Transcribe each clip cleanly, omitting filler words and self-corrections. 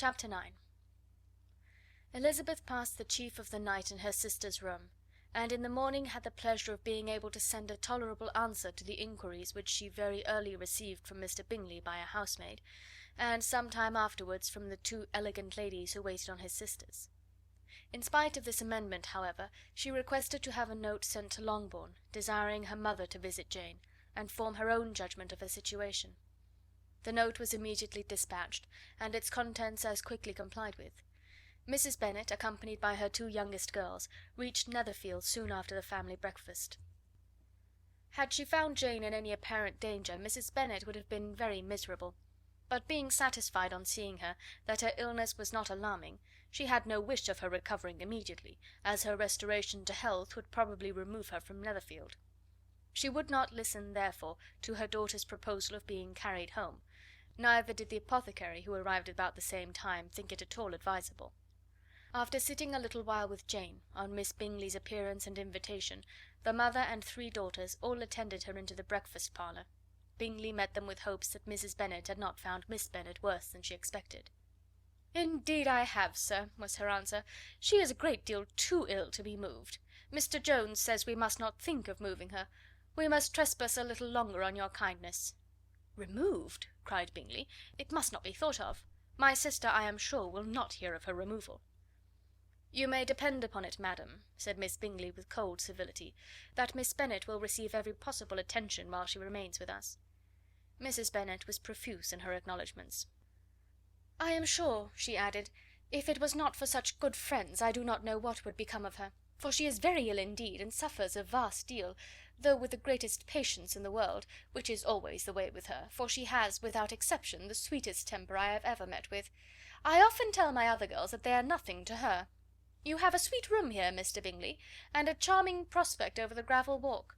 Chapter 9. Elizabeth passed the chief of the night in her sister's room, and in the morning had the pleasure of being able to send a tolerable answer to the inquiries which she very early received from Mr. Bingley by a housemaid, and some time afterwards from the two elegant ladies who waited on his sisters. In spite of this amendment, however, she requested to have a note sent to Longbourn, desiring her mother to visit Jane, and form her own judgment of her situation. The note was immediately dispatched, and its contents as quickly complied with. Mrs. Bennet, accompanied by her two youngest girls, reached Netherfield soon after the family breakfast. Had she found Jane in any apparent danger, Mrs. Bennet would have been very miserable; but being satisfied on seeing her that her illness was not alarming, she had no wish of her recovering immediately, as her restoration to health would probably remove her from Netherfield. She would not listen, therefore, to her daughter's proposal of being carried home, neither did the apothecary, who arrived about the same time, think it at all advisable. After sitting a little while with Jane, on Miss Bingley's appearance and invitation, the mother and three daughters all attended her into the breakfast parlour. Bingley met them with hopes that Mrs. Bennet had not found Miss Bennet worse than she expected. "Indeed I have, sir," was her answer. "She is a great deal too ill to be moved. Mr. Jones says we must not think of moving her. We must trespass a little longer on your kindness." "Removed!" cried Bingley. "It must not be thought of. My sister, I am sure, will not hear of her removal." "You may depend upon it, madam," said Miss Bingley with cold civility, "that Miss Bennet will receive every possible attention while she remains with us." Mrs. Bennet was profuse in her acknowledgments. "I am sure," she added, "if it was not for such good friends, I do not know what would become of her, for she is very ill indeed, and suffers a vast deal, though with the greatest patience in the world, which is always the way with her, for she has, without exception, the sweetest temper I have ever met with. I often tell my other girls that they are nothing to her. You have a sweet room here, Mr. Bingley, and a charming prospect over the gravel walk.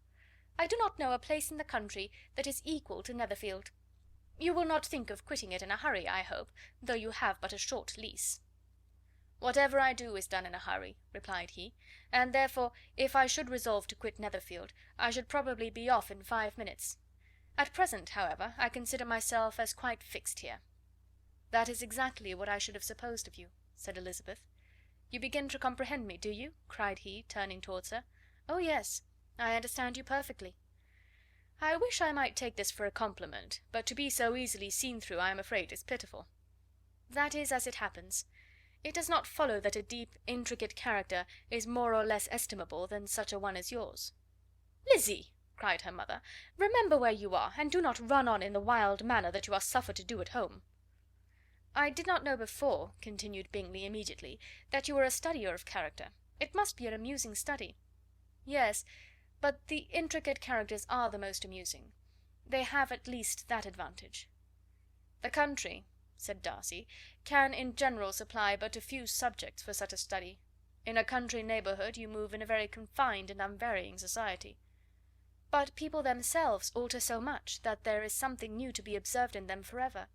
I do not know a place in the country that is equal to Netherfield. You will not think of quitting it in a hurry, I hope, though you have but a short lease." "Whatever I do is done in a hurry," replied he, "and therefore, if I should resolve to quit Netherfield, I should probably be off in 5 minutes. At present, however, I consider myself as quite fixed here." "That is exactly what I should have supposed of you," said Elizabeth. "You begin to comprehend me, do you?" cried he, turning towards her. "Oh, yes, I understand you perfectly." "I wish I might take this for a compliment, but to be so easily seen through I am afraid is pitiful." "That is as it happens. It does not follow that a deep, intricate character is more or less estimable than such a one as yours." "Lizzy!" cried her mother, "remember where you are, and do not run on in the wild manner that you are suffered to do at home." "I did not know before," continued Bingley immediately, "that you were a studier of character. It must be an amusing study." "Yes, but the intricate characters are the most amusing. They have at least that advantage." "The country," said Darcy, "can in general supply but a few subjects for such a study. In a country neighbourhood you move in a very confined and unvarying society." "But people themselves alter so much that there is something new to be observed in them for ever."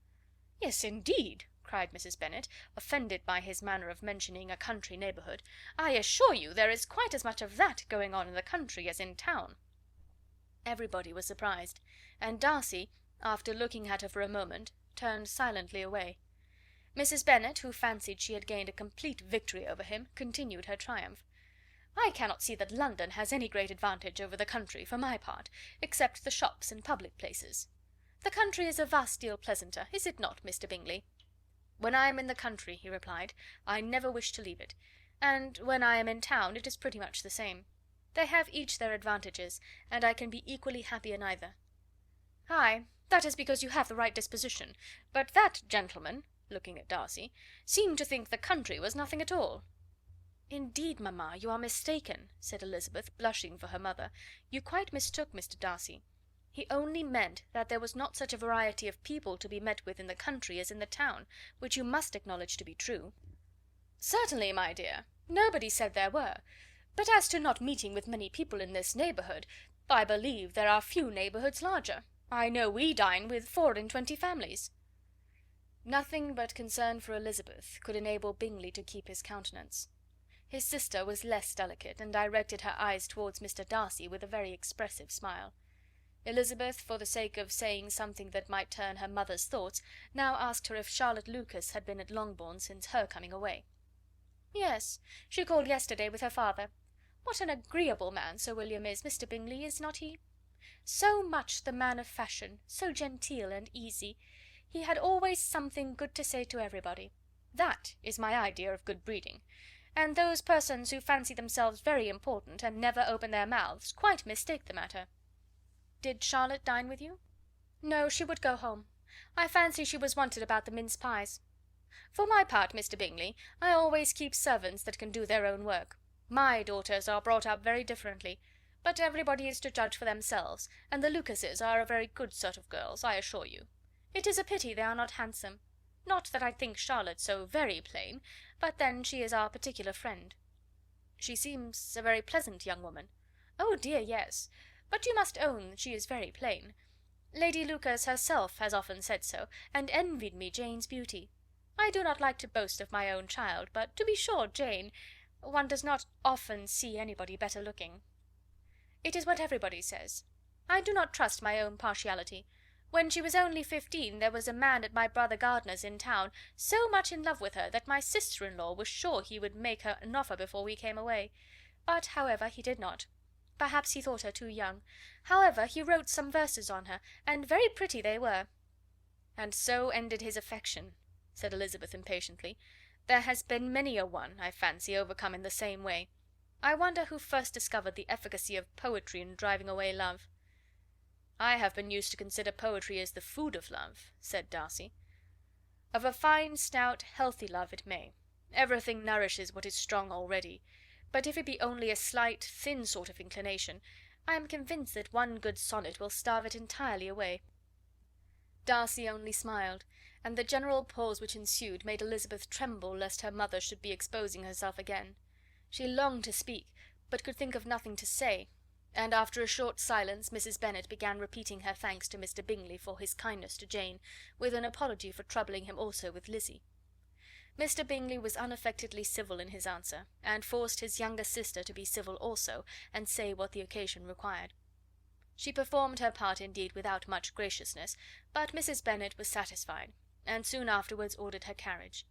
"Yes, indeed!" cried Mrs. Bennet, offended by his manner of mentioning a country neighbourhood. "I assure you there is quite as much of that going on in the country as in town." Everybody was surprised, and Darcy, after looking at her for a moment, turned silently away. Mrs. Bennet, who fancied she had gained a complete victory over him, continued her triumph. "I cannot see that London has any great advantage over the country, for my part, except the shops and public places. The country is a vast deal pleasanter, is it not, Mr. Bingley?" "When I am in the country," he replied, "I never wish to leave it; and when I am in town it is pretty much the same. They have each their advantages, and I can be equally happy in either." "Ay, that is because you have the right disposition; but that gentleman," looking at Darcy, "seemed to think the country was nothing at all." "Indeed, mamma, you are mistaken," said Elizabeth, blushing for her mother. "You quite mistook Mr. Darcy. He only meant that there was not such a variety of people to be met with in the country as in the town, which you must acknowledge to be true." "Certainly, my dear, nobody said there were; but as to not meeting with many people in this neighbourhood, I believe there are few neighbourhoods larger. I know we dine with 24 families." Nothing but concern for Elizabeth could enable Bingley to keep his countenance. His sister was less delicate, and directed her eyes towards Mr. Darcy with a very expressive smile. Elizabeth, for the sake of saying something that might turn her mother's thoughts, now asked her if Charlotte Lucas had been at Longbourn since her coming away. "Yes, she called yesterday with her father. What an agreeable man Sir William is, Mr. Bingley, is not he? So much the man of fashion, so genteel and easy. He had always something good to say to everybody. That is my idea of good breeding. And those persons who fancy themselves very important, and never open their mouths, quite mistake the matter." "Did Charlotte dine with you?" "No, she would go home. I fancy she was wanted about the mince pies. For my part, Mr. Bingley, I always keep servants that can do their own work. My daughters are brought up very differently, but everybody is to judge for themselves, and the Lucases are a very good sort of girls, I assure you. It is a pity they are not handsome. Not that I think Charlotte so very plain, but then she is our particular friend." "She seems a very pleasant young woman." "Oh dear, yes. But you must own she is very plain. Lady Lucas herself has often said so, and envied me Jane's beauty. I do not like to boast of my own child, but to be sure Jane, one does not often see anybody better looking." "It is what everybody says. I do not trust my own partiality. When she was only 15 there was a man at my brother Gardiner's in town so much in love with her that my sister-in-law was sure he would make her an offer before we came away. But, however, he did not. Perhaps he thought her too young. However, he wrote some verses on her, and very pretty they were." "And so ended his affection," said Elizabeth impatiently. "There has been many a one, I fancy, overcome in the same way. I wonder who first discovered the efficacy of poetry in driving away love." "I have been used to consider poetry as the food of love," said Darcy. "Of a fine, stout, healthy love it may. Everything nourishes what is strong already. But if it be only a slight, thin sort of inclination, I am convinced that one good sonnet will starve it entirely away." Darcy only smiled, and the general pause which ensued made Elizabeth tremble lest her mother should be exposing herself again. She longed to speak, but could think of nothing to say, and after a short silence Mrs. Bennet began repeating her thanks to Mr. Bingley for his kindness to Jane, with an apology for troubling him also with Lizzie. Mr. Bingley was unaffectedly civil in his answer, and forced his younger sister to be civil also, and say what the occasion required. She performed her part indeed without much graciousness, but Mrs. Bennet was satisfied, and soon afterwards ordered her carriage.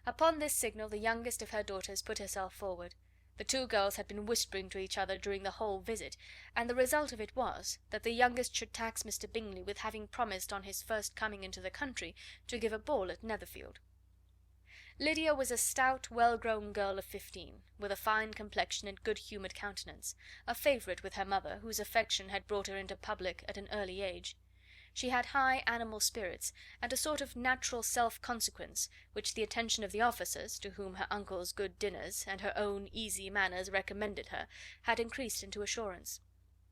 Upon this signal the youngest of her daughters put herself forward. The two girls had been whispering to each other during the whole visit, and the result of it was, that the youngest should tax Mr. Bingley with having promised on his first coming into the country to give a ball at Netherfield. Lydia was a stout, well-grown girl of 15, with a fine complexion and good-humoured countenance, a favourite with her mother, whose affection had brought her into public at an early age. She had high animal spirits, and a sort of natural self-consequence, which the attention of the officers, to whom her uncle's good dinners, and her own easy manners recommended her, had increased into assurance.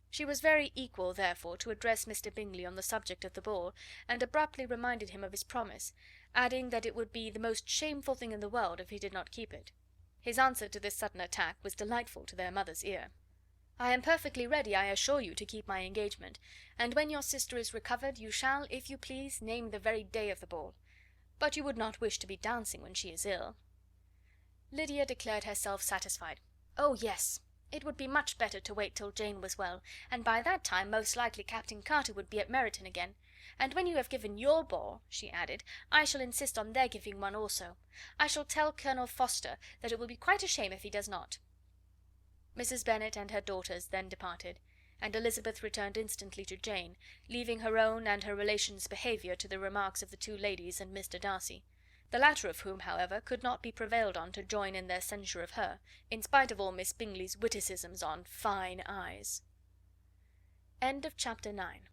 She was very equal, therefore, to address Mr. Bingley on the subject of the ball, and abruptly reminded him of his promise, adding that it would be the most shameful thing in the world if he did not keep it. His answer to this sudden attack was delightful to their mother's ear. "I am perfectly ready, I assure you, to keep my engagement, and when your sister is recovered you shall, if you please, name the very day of the ball. But you would not wish to be dancing when she is ill?" Lydia declared herself satisfied. "Oh, yes! It would be much better to wait till Jane was well, and by that time most likely Captain Carter would be at Meryton again. And when you have given your ball," she added, "I shall insist on their giving one also. I shall tell Colonel Forster that it will be quite a shame if he does not." Mrs. Bennet and her daughters then departed, and Elizabeth returned instantly to Jane, leaving her own and her relations' behaviour to the remarks of the two ladies and Mr. Darcy, the latter of whom, however, could not be prevailed on to join in their censure of her, in spite of all Miss Bingley's witticisms on fine eyes. Chapter 9.